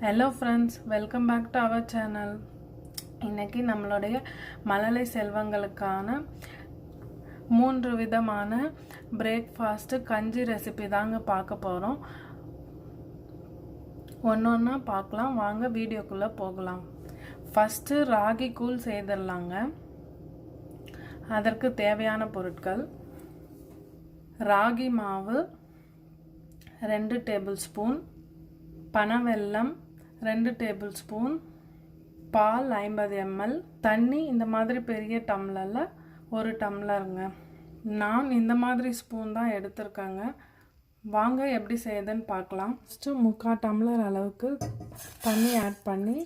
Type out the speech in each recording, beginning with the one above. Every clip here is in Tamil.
Hello friends, welcome back to our channel. இன்றைக்கி நம்மளுடைய மழலை செல்வங்களுக்கான 3 விதமான பிரேக்ஃபாஸ்ட்டு கஞ்சி ரெசிபி தாங்க பார்க்க போகிறோம். ஒன்றா பார்க்கலாம். வாங்க வீடியோக்குள்ளே போகலாம். ஃபஸ்ட்டு ராகி கூழ் செய்திடலாங்க. அதற்கு தேவையான பொருட்கள்: ராகி மாவு 2 டேபிள் ஸ்பூன், பனவெல்லம் 2 டேபிள் ஸ்பூன், பால் 50 ml, தண்ணி இந்த மாதிரி பெரிய டம்ளரில் 1 டம்ளருங்க. நான் இந்த மாதிரி ஸ்பூன் தான் எடுத்திருக்கேங்க. வாங்க எப்படி செய்யுதுன்னு பார்க்கலாம். ஃபஸ்ட்டு 3/4 டம்ளர் அளவுக்கு தண்ணி ஆட் பண்ணி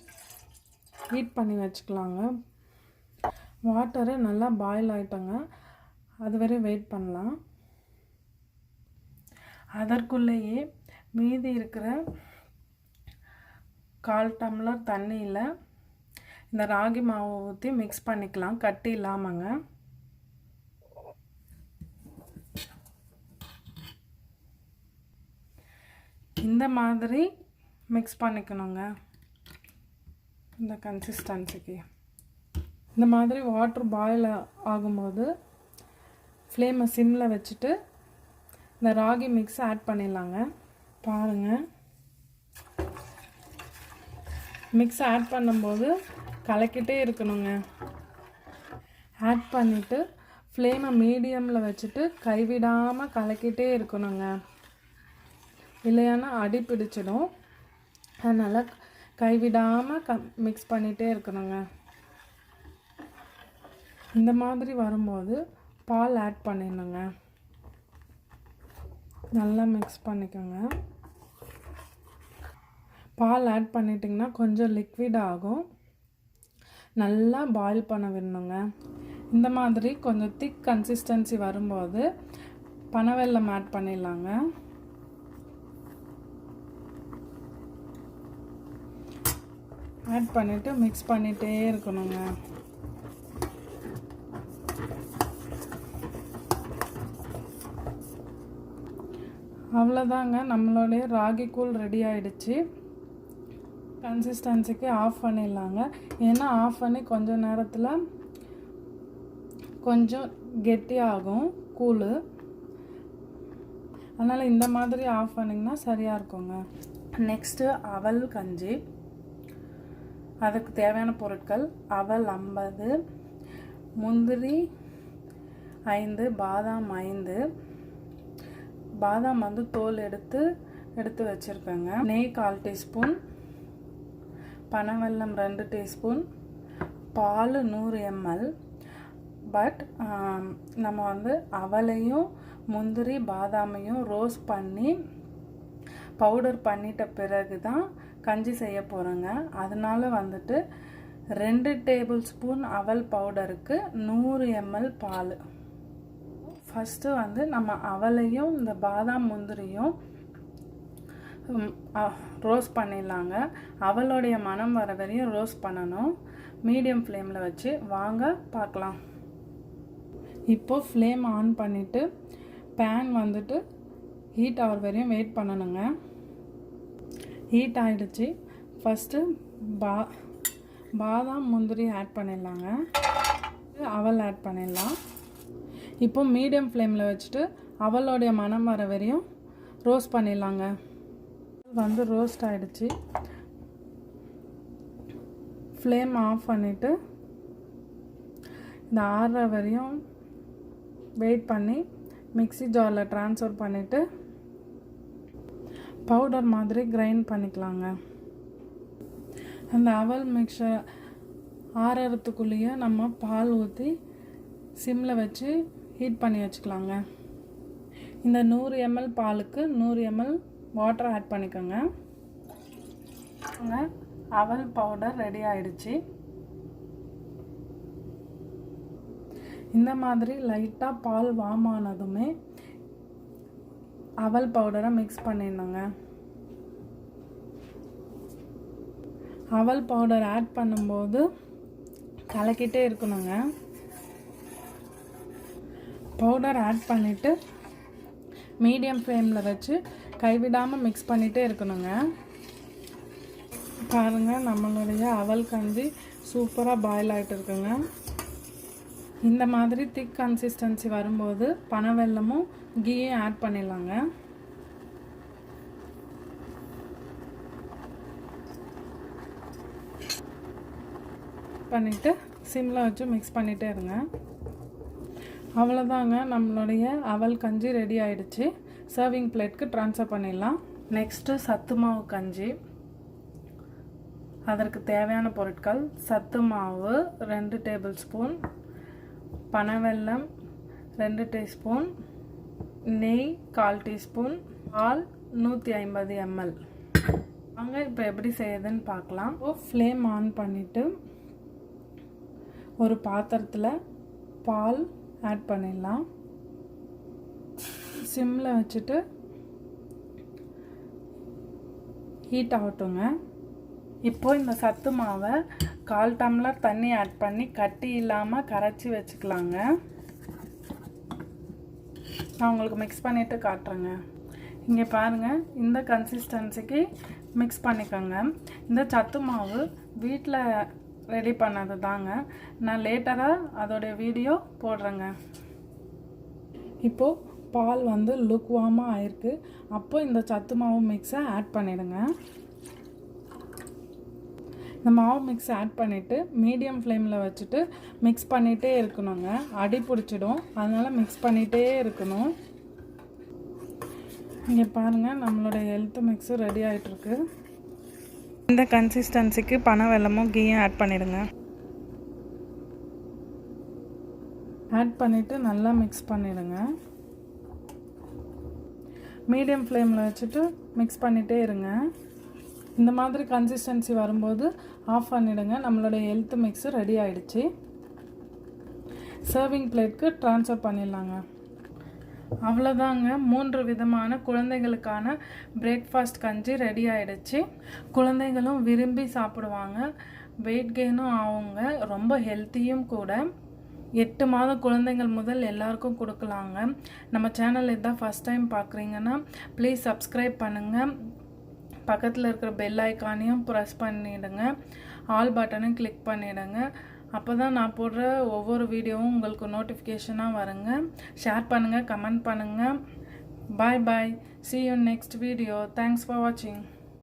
ஹீட் பண்ணி வச்சுக்கலாங்க. வாட்டரு நல்லா பாயில் ஆகிட்டோங்க, அது வரை வெயிட் பண்ணலாம். அதற்குள்ளேயே மீதி இருக்கிற 1/4 டம்ளர் தண்ணியில் இந்த ராகி மாவை ஊற்றி மிக்ஸ் பண்ணிக்கலாம், கட்டி இல்லாமங்க. இந்த மாதிரி மிக்ஸ் பண்ணிக்கணுங்க. இந்த கன்சிஸ்டன்சிக்கு இந்த மாதிரி வாட்டர் பாயில் ஆகும்போது ஃப்ளேமை சிம்மில் வச்சுட்டு இந்த ராகி மிக்ஸ் ஆட் பண்ணிடலாங்க. பாருங்கள், மிக்ஸ் ஆட் பண்ணும்போது கலக்கிட்டே இருக்கணுங்க. ஆட் பண்ணிவிட்டு ஃப்ளேமை மீடியமில் வச்சுட்டு கைவிடாமல் கலக்கிட்டே இருக்கணுங்க. இல்லையானா அடி பிடிச்சிடும். அதனால் கைவிடாமல் மிக்ஸ் பண்ணிகிட்டே இருக்கணுங்க. இந்த மாதிரி வரும்போது பால் ஆட் பண்ணிடணுங்க. நல்லா மிக்ஸ் பண்ணிக்கோங்க. பால் ஆட் பண்ணிட்டிங்கன்னா கொஞ்சம் லிக்விட் ஆகும். நல்லா பாயில் பண்ண விடணுங்க. இந்த மாதிரி கொஞ்சம் திக் கன்சிஸ்டன்சி வரும்போது பனவெல்லம் ஆட் பண்ணிடலாங்க. ஆட் பண்ணிவிட்டு மிக்ஸ் பண்ணிகிட்டே இருக்கணுங்க. அவ்வளோதாங்க, நம்மளுடைய ராகி கூழ் ரெடி ஆகிடுச்சு. கன்சிஸ்டன்சிக்கு ஆஃப் பண்ணிடலாங்க. ஏன்னா ஆஃப் பண்ணி கொஞ்சம் நேரத்தில் கொஞ்சம் கெட்டியாகும் கூழ். அதனால் இந்த மாதிரி ஆஃப் பண்ணிங்கன்னா சரியாக இருக்குங்க. நெக்ஸ்ட்டு அவல் கஞ்சி. அதுக்கு தேவையான பொருட்கள்: அவல் 50, முந்திரி 5, பாதாம் 5. பாதாம் தோல் எடுத்து வச்சுருக்கேங்க. நெய் 1/4 டீஸ்பூன், பனவெல்லம் 2 டீஸ்பூன், பால் 100 ml. பட் நம்ம அவலையும் முந்திரி பாதாமையும் ரோஸ்ட் பண்ணி பவுடர் பண்ணிட்ட பிறகு தான் கஞ்சி செய்ய போகிறோங்க. அதனால் 2 டேபிள் ஸ்பூன் அவல் பவுடருக்கு 100 ml பால். ஃபஸ்ட்டு நம்ம அவலையும் இந்த பாதாம் முந்திரியும் ரோஸ்ட் பண்ணிடலாங்க. அவளுடைய மனம் வர வரையும் ரோஸ்ட் பண்ணணும், மீடியம் ஃப்ளேமில் வச்சு. வாங்க பார்க்கலாம். இப்போது ஃப்ளேம் ஆன் பண்ணிவிட்டு பேன் ஹீட் ஆகிற வரையும் வெயிட் பண்ணணுங்க. ஹீட் ஆகிடுச்சு. ஃபஸ்ட்டு பாதாம் முந்திரி ஆட் பண்ணிடலாங்க. அவல் ஆட் பண்ணிடலாம். இப்போ மீடியம் ஃப்ளேமில் வச்சுட்டு அவளுடைய மனம் வர வரையும் ரோஸ்ட் பண்ணிடலாங்க. ரோஸ்ட் ஆகிடுச்சு. ஃப்ளேம் ஆஃப் பண்ணிவிட்டு இந்த ஆறுற வரையும் வெயிட் பண்ணி மிக்ஸி ஜாரில் ட்ரான்ஸ்ஃபர் பண்ணிவிட்டு பவுடர் மாதிரி கிரைண்ட் பண்ணிக்கலாங்க. அந்த அவல் மிக்சர் ஆறுறதுக்குள்ளேயே நம்ம பால் ஊற்றி சிம்மில் வச்சு ஹீட் பண்ணி வச்சுக்கலாங்க. இந்த 100 ml பாலுக்கு 100 ml வாட்டர் ஆட் பண்ணிக்கோங்க. அவல் பவுடர் ரெடி ஆகிடுச்சு. இந்த மாதிரி லைட்டாக பால் வார்ம் ஆனதுமே அவல் பவுடரை மிக்ஸ் பண்ணிடணுங்க. அவல் பவுடர் ஆட் பண்ணும்போது கலக்கிட்டே இருக்கணுங்க. பவுடர் ஆட் பண்ணிவிட்டு மீடியம் ஃப்ளேமில் வச்சு கைவிடாமல் மிக்ஸ் பண்ணிகிட்டே இருக்கணுங்க. பாருங்கள், நம்மளுடைய அவல் கஞ்சி சூப்பராக பாயில் ஆகிட்டு இருக்குங்க. இந்த மாதிரி திக் கன்சிஸ்டன்சி வரும்போது பனவெல்லமும் கீயும் ஆட் பண்ணிடலாங்க. பண்ணிவிட்டு சிம்மில் வச்சு மிக்ஸ் பண்ணிகிட்டே இருங்க. அவ்வளோதாங்க, நம்மளுடைய அவல் கஞ்சி ரெடி ஆகிடுச்சு. சர்விங் பிளேட்க்கு ட்ரான்ஸ்ஃபர் பண்ணிடலாம். நெக்ஸ்ட்டு சத்து மாவு கஞ்சி. அதற்கு தேவையான பொருட்கள்: சத்து மாவு 2 டேபிள் ஸ்பூன், பனவெல்லம் 2 டீஸ்பூன், நெய் 1/4 டீஸ்பூன், பால் 150 ml. வாங்க இப்போ எப்படி செய்யுதுன்னு பார்க்கலாம். ஃப்ளேம் ஆன் பண்ணிவிட்டு ஒரு பாத்திரத்தில் பால் ஆட் பண்ணிடலாம். சிம்மில் வச்சுட்டு ஹீட் ஆகட்டுங்க. இப்போது இந்த சத்து மாவை 1/4 டம்ளர் தண்ணி ஆட் பண்ணி கட்டி இல்லாமல் கரைச்சி வச்சுக்கலாங்க. நான் உங்களுக்கு மிக்ஸ் பண்ணிவிட்டு காட்டுறேங்க. இங்கே பாருங்கள், இந்த கன்சிஸ்டன்சிக்கு மிக்ஸ் பண்ணிக்கோங்க. இந்த சத்து மாவு வீட்டில் ரெடி பண்ணது தாங்க. நான் லேட்டராக அதோடைய வீடியோ போடுறேங்க. இப்போது பால் வந்து லுக்வார்மாக ஆயிருக்கு. அப்போ இந்த சத்து மாவு மிக்ஸை ஆட் பண்ணிடுங்க. இந்த மாவு மிக்ஸ் ஆட் பண்ணிவிட்டு மீடியம் ஃப்ளேமில் வச்சுட்டு மிக்ஸ் பண்ணிகிட்டே இருக்கணுங்க. அடி பிடிச்சிடும், அதனால் மிக்ஸ் பண்ணிகிட்டே இருக்கணும். இங்கே பாருங்கள், நம்மளோட ஹெல்த் மிக்ஸு ரெடி ஆகிட்டுருக்கு. இந்த கன்சிஸ்டன்சிக்கு பனவெல்லமும் கீயும் ஆட் பண்ணிடுங்க. ஆட் பண்ணிவிட்டு நல்லா மிக்ஸ் பண்ணிடுங்க. மீடியம் ஃப்ளேமில் வச்சுட்டு மிக்ஸ் பண்ணிகிட்டே இருங்க. இந்த மாதிரி கன்சிஸ்டன்சி வரும்போது ஆஃப் பண்ணிவிடுங்க. நம்மளோட ஹெல்த் மிக்ஸு ரெடி ஆகிடுச்சு. சர்விங் பிளேட்க்கு ட்ரான்ஸ்ஃபர் பண்ணிடலாங்க. அவ்வளோதாங்க, 3 விதமான குழந்தைகளுக்கான பிரேக்ஃபாஸ்ட் கஞ்சி ரெடி ஆகிடுச்சு. குழந்தைகளும் விரும்பி சாப்பிடுவாங்க, வெயிட் கெயினும் ஆகுங்க, ரொம்ப ஹெல்த்தியும் கூட. 8 மாத குழந்தைகள் முதல் எல்லாருக்கும் கொடுக்கலாங்க. நம்ம சேனல் இதான் ஃபஸ்ட் டைம் பார்க்குறீங்கன்னா ப்ளீஸ் சப்ஸ்கிரைப் பண்ணுங்கள். பக்கத்தில் இருக்கிற பெல் ஐக்கானையும் ப்ரெஸ் பண்ணிவிடுங்க. ஆல் பட்டனையும் கிளிக் பண்ணிவிடுங்க. அப்போ தான் நான் போடுற ஒவ்வொரு வீடியோவும் உங்களுக்கு நோட்டிஃபிகேஷனாக வருங்க. ஷேர் பண்ணுங்கள், கமெண்ட் பண்ணுங்கள். பாய் பாய். See you next video. Thanks for watching.